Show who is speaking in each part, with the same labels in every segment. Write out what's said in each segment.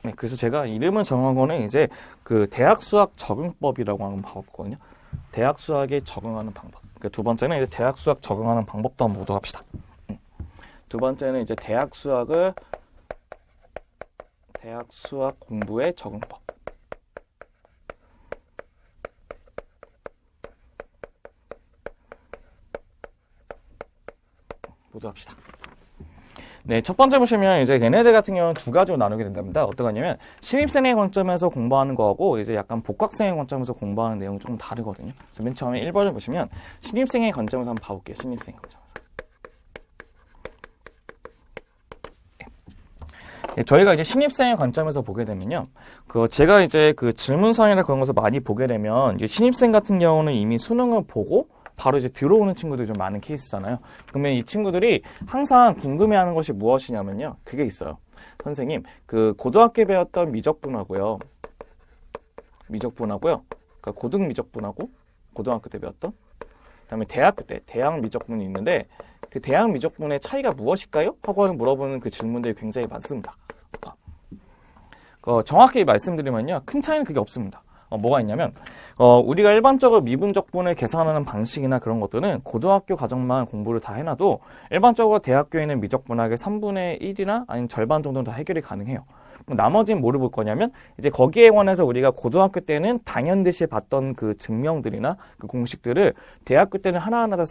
Speaker 1: 네, 그래서 제가 이름을 정한 거는 이제 그 대학 수학 적응법이라고 하는 방법이거든요. 대학 수학에 적응하는 방법. 그러니까 두 번째는 이제 대학 수학 적응하는 방법도 한번 보도록 합시다. 두 번째는 이제 대학 수학 공부의 적응법. 보도록 합시다. 네, 첫 번째 보시면 이제 걔네들 같은 경우는 두 가지로 나누게 된답니다. 어떤 거냐면 신입생의 관점에서 공부하는 거하고 이제 약간 복학생의 관점에서 공부하는 내용이 조금 다르거든요. 그래서 맨 처음에 1번을 보시면 신입생의 관점에서 한번 봐볼게요. 신입생의 관점에서. 네, 저희가 이제 신입생의 관점에서 보게 되면요. 제가 이제 그 질문서이나 그런 것을 많이 보게 되면 이제 신입생 같은 경우는 이미 수능을 보고 바로 이제 들어오는 친구들이 좀 많은 케이스잖아요. 그러면 이 친구들이 항상 궁금해하는 것이 무엇이냐면요. 그게 있어요. 선생님, 그 고등학교에 배웠던 미적분하고요. 그러니까 고등 미적분하고 고등학교 때 배웠던 그다음에 대학교 때 대학 미적분이 있는데 그 대학 미적분의 차이가 무엇일까요? 하고 물어보는 그 질문들이 굉장히 많습니다. 정확히 말씀드리면요. 큰 차이는 그게 없습니다. 뭐가 있냐면 우리가 일반적으로 미분적분을 계산하는 방식이나 그런 것들은 고등학교 과정만 공부를 다 해놔도 일반적으로 대학교에 있는 미적분학의 3분의 1이나 아니면 절반 정도는 다 해결이 가능해요. 그럼 나머지는 뭐를 볼 거냐면 이제 거기에 관해서 우리가 고등학교 때는 당연듯이 봤던 그 증명들이나 그 공식들을 대학교 때는 하나하나 다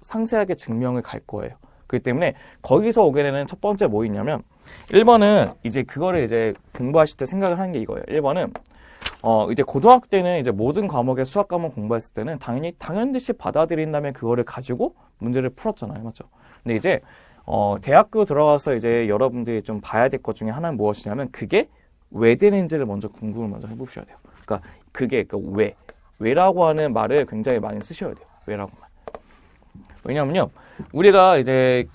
Speaker 1: 상세하게 증명을 갈 거예요. 그렇기 때문에 거기서 오게 되는 첫 번째 뭐 있냐면 1번은 이제 그거를 이제 공부하실 때 생각을 하는 게 이거예요. 1번은 이제 고등학교 때는 이제 모든 과목의 수학 과목 공부했을 때는 당연히 당연듯이 받아들인 다음에 그거를 가지고 문제를 풀었잖아요. 맞죠? 근데 이제 대학교 들어가서 이제 여러분들이 좀 봐야 될 것 중에 하나는 무엇이냐면 그게 왜 되는지를 먼저 궁금을 먼저 해보셔야 돼요. 그러니까 그게 왜라고 하는 말을 굉장히 많이 쓰셔야 돼요. 왜라고 말. 왜냐면요, 우리가 이제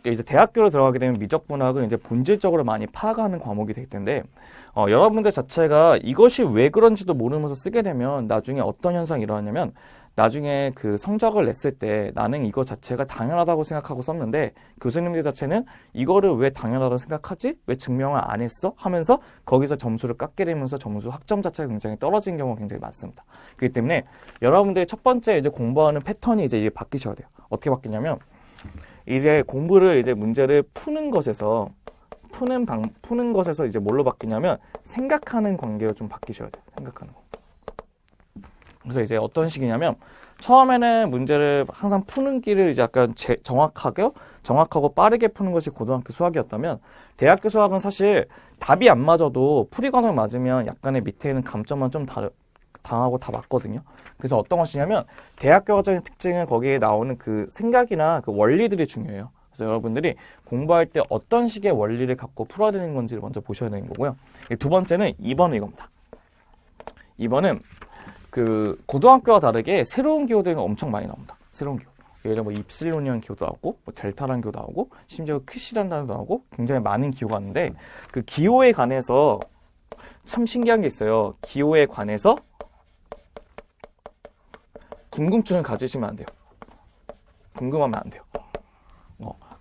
Speaker 1: 이제 대학교로 들어가게 되면 미적분학은 이제 본질적으로 많이 파악하는 과목이 되기 때문에 여러분들 자체가 이것이 왜 그런지도 모르면서 쓰게 되면 나중에 어떤 현상이 일어나냐면 나중에 그 성적을 냈을 때 나는 이거 자체가 당연하다고 생각하고 썼는데 교수님들 자체는 이거를 왜 당연하다고 생각하지? 왜 증명을 안 했어? 하면서 거기서 점수를 깎게 되면서 점수 학점 자체가 굉장히 떨어지는 경우가 굉장히 많습니다. 그렇기 때문에 여러분들이 첫 번째 이제 공부하는 패턴이 이제 바뀌셔야 돼요. 어떻게 바뀌냐면 이제 공부를 이제 문제를 푸는 것에서 이제 뭘로 바뀌냐면 생각하는 관계로 좀 바뀌셔야 돼요. 생각하는 거. 그래서 이제 어떤 식이냐면 처음에는 문제를 항상 푸는 길을 이제 약간 정확하고 빠르게 푸는 것이 고등학교 수학이었다면 대학교 수학은 사실 답이 안 맞아도 풀이 과정 맞으면 약간의 밑에 있는 감점만 좀 당하고 다 맞거든요. 그래서 어떤 것이냐면 대학교 과정의 특징은 거기에 나오는 그 생각이나 그 원리들이 중요해요. 그래서 여러분들이 공부할 때 어떤 식의 원리를 갖고 풀어야 되는 건지를 먼저 보셔야 되는 거고요. 두 번째는 2번은 이겁니다. 2번은 그 고등학교와 다르게 새로운 기호들이 엄청 많이 나옵니다. 새로운 기호. 예를 들어 뭐 입실론이라는 기호도 나오고 뭐 델타라는 기호도 나오고 심지어 크시라는 단어도 나오고 굉장히 많은 기호가 있는데 그 기호에 관해서 참 신기한 게 있어요. 기호에 관해서 궁금증을 가지시면 안 돼요. 궁금하면 안 돼요.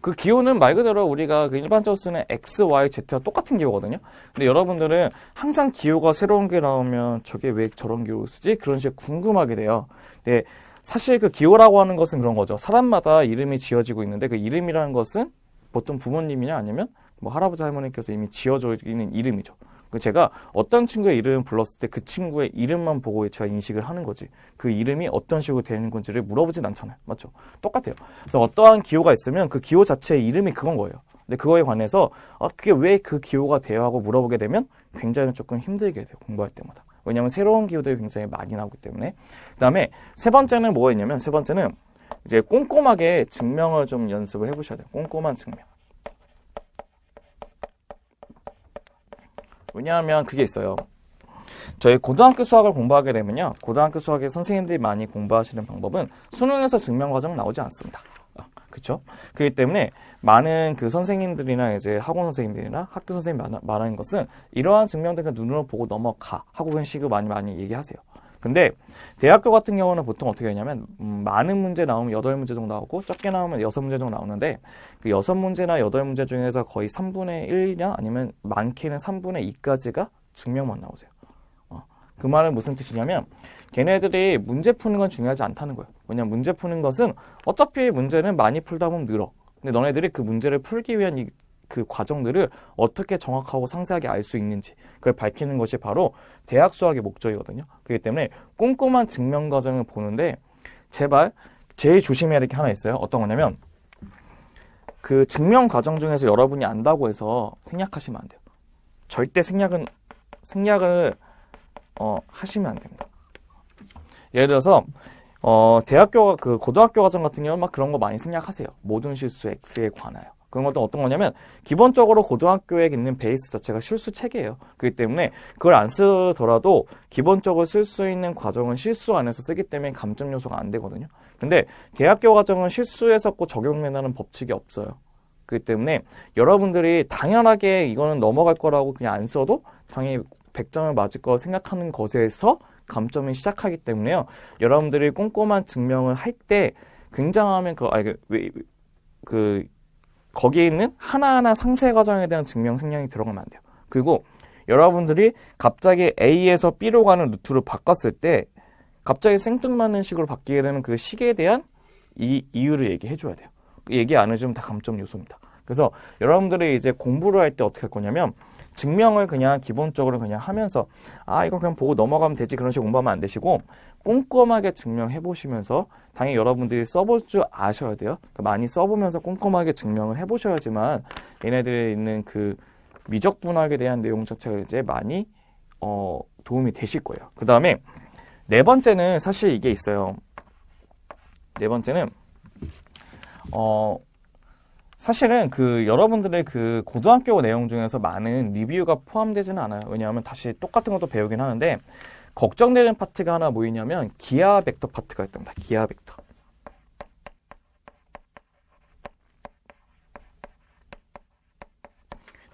Speaker 1: 그 기호는 말 그대로 우리가 그 일반적으로 쓰는 X, Y, Z와 똑같은 기호거든요. 근데 여러분들은 항상 기호가 새로운 게 나오면 저게 왜 저런 기호를 쓰지? 그런 식으로 궁금하게 돼요. 근데 사실 그 기호라고 하는 것은 그런 거죠. 사람마다 이름이 지어지고 있는데 그 이름이라는 것은 보통 부모님이냐 아니면 뭐 할아버지 할머니께서 이미 지어져 있는 이름이죠. 제가 어떤 친구의 이름을 불렀을 때 그 친구의 이름만 보고 제가 인식을 하는 거지 그 이름이 어떤 식으로 되는 건지를 물어보진 않잖아요. 맞죠? 똑같아요. 그래서 어떠한 기호가 있으면 그 기호 자체의 이름이 그건 거예요. 근데 그거에 관해서 그게 왜 그 기호가 돼요? 하고 물어보게 되면 굉장히 조금 힘들게 돼요. 공부할 때마다. 왜냐하면 새로운 기호들이 굉장히 많이 나오기 때문에. 그 다음에 세 번째는 뭐가 있냐면 세 번째는 이제 꼼꼼하게 증명을 좀 연습을 해보셔야 돼요. 꼼꼼한 증명. 왜냐하면 그게 있어요. 저희 고등학교 수학을 공부하게 되면요. 고등학교 수학의 선생님들이 많이 공부하시는 방법은 수능에서 증명 과정 나오지 않습니다. 그렇죠? 그렇기 때문에 많은 그 선생님들이나 이제 학원 선생님들이나 학교 선생님이 말하는 것은 이러한 증명들 그냥 눈으로 보고 넘어가 하고 그런 식으로 많이 얘기하세요. 근데 대학교 같은 경우는 보통 어떻게 되냐면 많은 문제 나오면 8문제 정도 나오고 적게 나오면 6문제 정도 나오는데 그 6문제나 8문제 중에서 거의 3분의 1이나 아니면 많게는 3분의 2까지가 증명만 나오세요. 그 말은 무슨 뜻이냐면 걔네들이 문제 푸는 건 중요하지 않다는 거예요. 왜냐면 문제 푸는 것은 어차피 문제는 많이 풀다 보면 늘어. 근데 너네들이 그 문제를 풀기 위한 그 과정들을 어떻게 정확하고 상세하게 알 수 있는지 그걸 밝히는 것이 바로 대학 수학의 목적이거든요. 그렇기 때문에 꼼꼼한 증명 과정을 보는데 제발 제일 조심해야 될 게 하나 있어요. 어떤 거냐면 그 증명 과정 중에서 여러분이 안다고 해서 생략하시면 안 돼요. 절대 생략을 하시면 안 됩니다. 예를 들어서 대학교 그 고등학교 과정 같은 경우는 막 그런 거 많이 생략하세요. 모든 실수 X에 관하여. 그런 것도 어떤 거냐면 기본적으로 고등학교에 있는 베이스 자체가 실수 체계예요. 그렇기 때문에 그걸 안 쓰더라도 기본적으로 쓸 수 있는 과정은 실수 안에서 쓰기 때문에 감점 요소가 안 되거든요. 근데 대학교 과정은 실수에서 꼭 적용된다는 법칙이 없어요. 그렇기 때문에 여러분들이 당연하게 이거는 넘어갈 거라고 그냥 안 써도 당연히 100점을 맞을 거 생각하는 것에서 감점이 시작하기 때문에요. 여러분들이 꼼꼼한 증명을 할 때 굉장하면 거기에 있는 하나하나 상세 과정에 대한 증명 생략이 들어가면 안 돼요. 그리고 여러분들이 갑자기 A에서 B로 가는 루트를 바꿨을 때 갑자기 생뚱맞는 식으로 바뀌게 되는 그 식에 대한 이유를 얘기해 줘야 돼요. 얘기 안 해주면 다 감점 요소입니다. 그래서 여러분들이 이제 공부를 할 때 어떻게 할 거냐면 증명을 그냥 기본적으로 그냥 하면서 이거 그냥 보고 넘어가면 되지 그런 식으로 공부하면 안 되시고 꼼꼼하게 증명해 보시면서 당연히 여러분들이 써볼 줄 아셔야 돼요. 그러니까 많이 써보면서 꼼꼼하게 증명을 해보셔야지만 얘네들이 있는 그 미적분학에 대한 내용 자체가 이제 많이 도움이 되실 거예요. 그 다음에 네 번째는 사실 이게 있어요. 네 번째는 사실은 그 여러분들의 그 고등학교 내용 중에서 많은 리뷰가 포함되지는 않아요. 왜냐하면 다시 똑같은 것도 배우긴 하는데 걱정되는 파트가 하나 뭐냐면 기하 벡터 파트가 있답니다. 기하 벡터.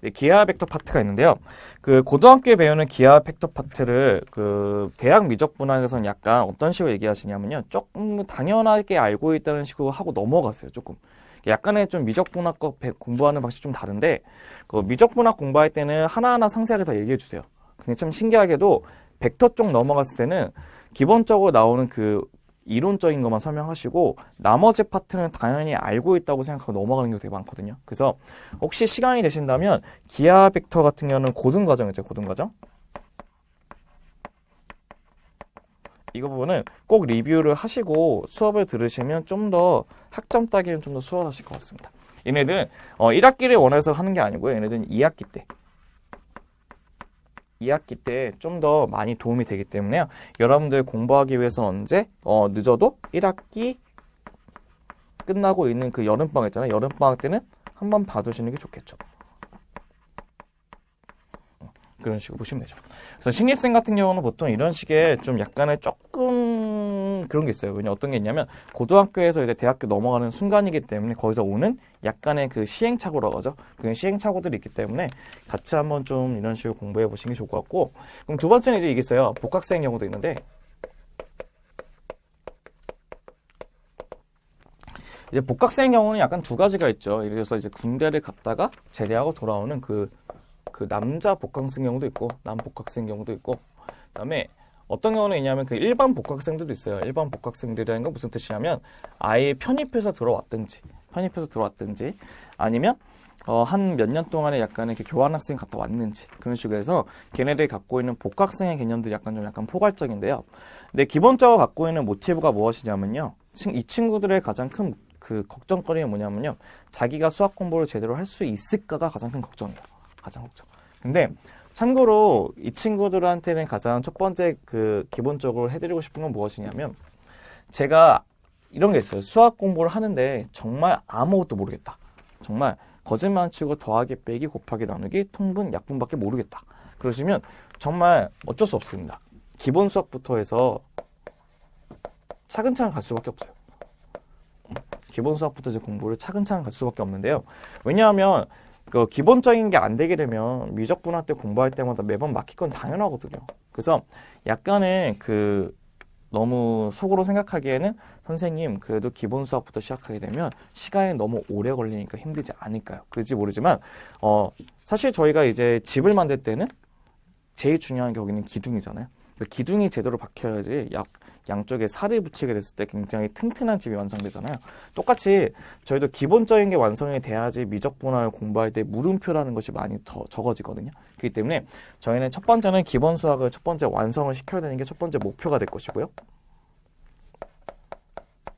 Speaker 1: 네, 기하 벡터 파트가 있는데요. 그 고등학교에 배우는 기하 벡터 파트를 그 대학 미적분학에서는 약간 어떤 식으로 얘기하시냐면요. 조금 당연하게 알고 있다는 식으로 하고 넘어가세요. 조금. 약간의 좀 미적분학과 공부하는 방식이 좀 다른데 그 미적분학 공부할 때는 하나하나 상세하게 다 얘기해 주세요. 근데 참 신기하게도 벡터 쪽 넘어갔을 때는 기본적으로 나오는 그 이론적인 것만 설명하시고 나머지 파트는 당연히 알고 있다고 생각하고 넘어가는 경우가 되게 많거든요. 그래서 혹시 시간이 되신다면 기하 벡터 같은 경우는 고등과정이죠. 고등과정. 이 부분은 꼭 리뷰를 하시고 수업을 들으시면 좀 더 학점 따기는 좀 더 수월하실 것 같습니다. 얘네들은 1학기를 원해서 하는 게 아니고요. 얘네들은 2학기 때 좀 더 많이 도움이 되기 때문에요. 여러분들 공부하기 위해서 언제 늦어도 1학기 끝나고 있는 그 여름방학 있잖아요. 여름방학 때는 한번 봐두시는 게 좋겠죠. 그런 식으로 보시면 되죠. 그래서 신입생 같은 경우는 보통 이런 식의 좀 약간의 조금 그런 게 있어요. 왜냐 어떤 게 있냐면 고등학교에서 이제 대학교 넘어가는 순간이기 때문에 거기서 오는 약간의 그 시행착오라고 하죠. 그 시행착오들이 있기 때문에 같이 한번 좀 이런 식으로 공부해 보시는 게 좋을 것 같고 그럼 두 번째는 이제 이게 있어요. 복학생 경우도 있는데 이제 복학생 경우는 약간 두 가지가 있죠. 예를 들어서 이제 군대를 갔다가 제대하고 돌아오는 그 남자 복학생 경우도 있고 남 복학생 경우도 있고 그다음에 어떤 경우는 있냐면 그 일반 복학생들도 있어요. 일반 복학생들이라는 건 무슨 뜻이냐면 아예 편입해서 들어왔든지 아니면 한 몇 년 동안에 약간 이렇게 교환학생 갔다 왔는지 그런 식으로 해서 걔네들이 갖고 있는 복학생의 개념들이 약간 포괄적인데요. 근데 기본적으로 갖고 있는 모티브가 무엇이냐면요. 이 친구들의 가장 큰 그 걱정거리는 뭐냐면요. 자기가 수학 공부를 제대로 할 수 있을까가 가장 큰 걱정이에요. 가장 걱정. 근데 참고로 이 친구들한테는 가장 첫 번째 그 기본적으로 해드리고 싶은 건 무엇이냐면 제가 이런 게 있어요. 수학 공부를 하는데 정말 아무것도 모르겠다. 정말 거짓말 치고 더하기 빼기 곱하기 나누기 통분 약분밖에 모르겠다. 그러시면 정말 어쩔 수 없습니다. 기본 수학부터 해서 차근차근 갈 수밖에 없어요. 기본 수학부터 이제 공부를 차근차근 갈 수밖에 없는데요. 왜냐하면 그 기본적인 게 안 되게 되면 미적분할 때 공부할 때마다 매번 막힐 건 당연하거든요. 그래서 약간의 너무 속으로 생각하기에는 선생님 그래도 기본 수학부터 시작하게 되면 시간이 너무 오래 걸리니까 힘들지 않을까요? 그런지 모르지만 사실 저희가 이제 집을 만들 때는 제일 중요한 게 여기는 기둥이잖아요. 기둥이 제대로 박혀야지 양쪽에 살을 붙이게 됐을 때 굉장히 튼튼한 집이 완성되잖아요. 똑같이 저희도 기본적인 게 완성이 돼야지 미적분할을 공부할 때 물음표라는 것이 많이 더 적어지거든요. 그렇기 때문에 저희는 첫 번째는 기본 수학을 첫 번째 완성을 시켜야 되는 게 첫 번째 목표가 될 것이고요.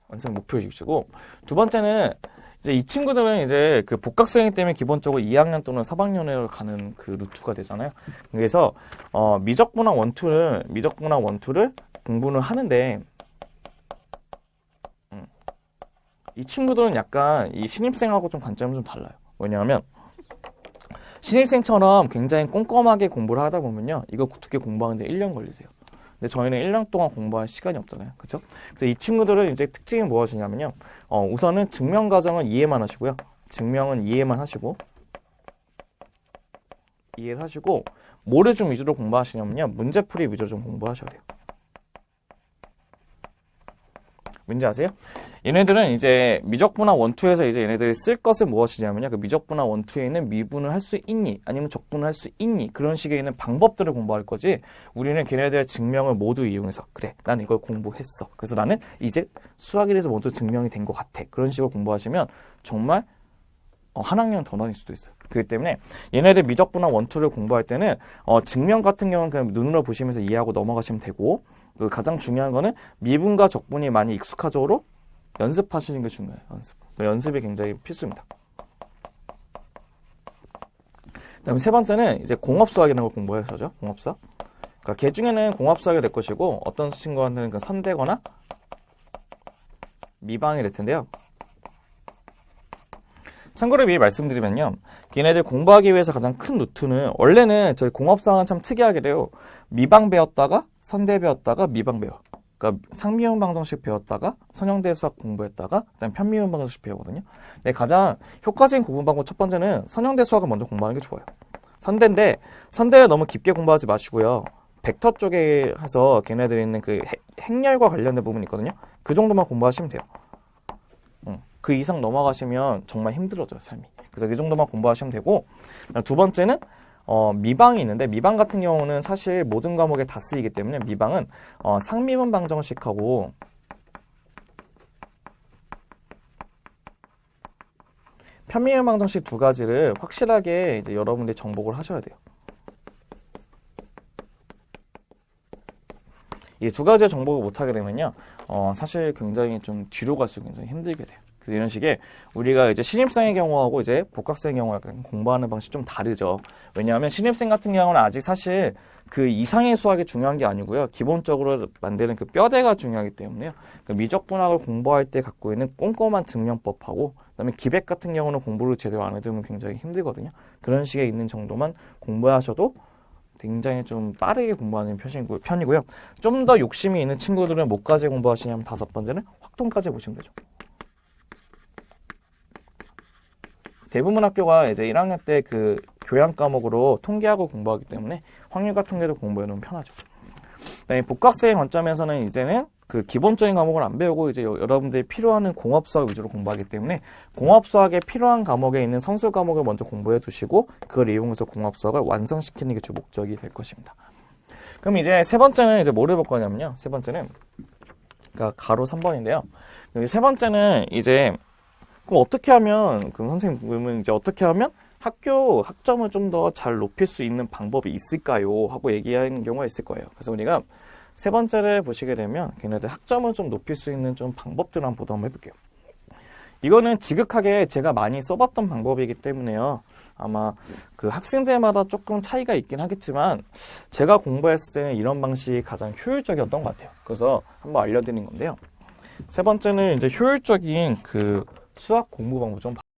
Speaker 1: 완성 목표이시고, 두 번째는 이제 이 친구들은 이제 그 복학생이기 때문에 기본적으로 2학년 또는 3학년을 가는 그 루트가 되잖아요. 그래서 미적분학 원투를 공부는 하는데 이 친구들은 약간 이 신입생하고 좀 관점이 좀 달라요. 왜냐하면 신입생처럼 굉장히 꼼꼼하게 공부를 하다 보면요, 이거 두 개 공부하는데 1년 걸리세요. 근데 저희는 1년 동안 공부할 시간이 없잖아요. 그렇죠? 그래서 이 친구들은 이제 특징이 무엇이냐면요. 우선은 증명 과정은 이해만 하시고요. 증명은 이해만 하시고 이해를 하시고 뭐를 좀 위주로 공부하시냐면요. 문제풀이 위주로 좀 공부하셔야 돼요. 뭔지 아세요? 얘네들은 이제 미적분학 원투에서 이제 얘네들이 쓸 것은 무엇이냐면요. 그 미적분학 원투에 있는 미분을 할 수 있니? 아니면 적분을 할 수 있니? 그런 식의 있는 방법들을 공부할 거지. 우리는 걔네들의 증명을 모두 이용해서 그래, 난 이걸 공부했어. 그래서 나는 이제 수학일에서 모두 증명이 된 것 같아. 그런 식으로 공부하시면 정말 한 학년 더 다닐 수도 있어요. 그렇기 때문에 얘네들 미적분학 원투를 공부할 때는 증명 같은 경우는 그냥 눈으로 보시면서 이해하고 넘어가시면 되고, 그 가장 중요한 거는 미분과 적분이 많이 익숙하도록 연습하시는 게 중요해요. 연습이 굉장히 필수입니다. 그다음에 세 번째는 이제 공업수학이라는 걸 공부해서죠. 공업수학. 그러니까 걔 중에는 공업수학이 될 것이고, 어떤 친구한테는 그 선대거나 미방이 될 텐데요. 참고로 미리 말씀드리면요, 걔네들 공부하기 위해서 가장 큰 루트는, 원래는 저희 공업수학은 참 특이하게 돼요. 미방 배웠다가 선대 배웠다가 미방 배워. 그러니까 상미분 방정식 배웠다가 선형대 수학 공부했다가 그다음 편미분 방정식 배우거든요. 근데 가장 효과적인 구분 방법 첫 번째는 선형대 수학을 먼저 공부하는 게 좋아요. 선대인데 선대를 너무 깊게 공부하지 마시고요. 벡터 쪽에 해서 걔네들이 있는 그 행렬과 관련된 부분이 있거든요. 그 정도만 공부하시면 돼요. 그 이상 넘어가시면 정말 힘들어져요, 삶이. 그래서 이 정도만 공부하시면 되고, 두 번째는 미방이 있는데, 미방 같은 경우는 사실 모든 과목에 다 쓰이기 때문에 미방은 상미분 방정식하고 편미분 방정식 두 가지를 확실하게 이제 여러분들이 정복을 하셔야 돼요. 이 두 가지의 정복을 못하게 되면요, 사실 굉장히 좀 뒤로 갈수록 굉장히 힘들게 돼요. 그래서 이런 식의 우리가 이제 신입생의 경우하고 이제 복학생의 경우가 공부하는 방식이 좀 다르죠. 왜냐하면 신입생 같은 경우는 아직 사실 그 이상의 수학이 중요한 게 아니고요. 기본적으로 만드는 그 뼈대가 중요하기 때문에요. 그 미적분학을 공부할 때 갖고 있는 꼼꼼한 증명법하고, 그다음에 기백 같은 경우는 공부를 제대로 안 해두면 굉장히 힘들거든요. 그런 식의 있는 정도만 공부하셔도 굉장히 좀 빠르게 공부하는 편이고요. 좀 더 욕심이 있는 친구들은 뭐까지 공부하시냐면 다섯 번째는 확통까지 보시면 되죠. 대부분 학교가 이제 1학년 때 그 교양 과목으로 통계학을 공부하기 때문에 확률과 통계도 공부해 놓으면 편하죠. 네, 복학생의 관점에서는 이제는 그 기본적인 과목을 안 배우고 이제 여러분들이 필요한 공업수학 위주로 공부하기 때문에 공업수학에 필요한 과목에 있는 선수 과목을 먼저 공부해 두시고 그걸 이용해서 공업수학을 완성시키는 게 주 목적이 될 것입니다. 그럼 이제 세 번째는 이제 뭐를 볼 거냐면요. 세 번째는 그러니까 가로 3번인데요. 세 번째는 이제 그럼 어떻게 하면, 그럼 선생님은 이제 어떻게 하면 학교 학점을 좀 더 잘 높일 수 있는 방법이 있을까요? 하고 얘기하는 경우가 있을 거예요. 그래서 우리가 세 번째를 보시게 되면 걔네들 학점을 좀 높일 수 있는 좀 방법들을 한번 보도록 해볼게요. 이거는 지극하게 제가 많이 써봤던 방법이기 때문에요. 아마 그 학생들마다 조금 차이가 있긴 하겠지만 제가 공부했을 때는 이런 방식이 가장 효율적이었던 것 같아요. 그래서 한번 알려드린 건데요. 세 번째는 이제 효율적인 그 수학 공부 방법 좀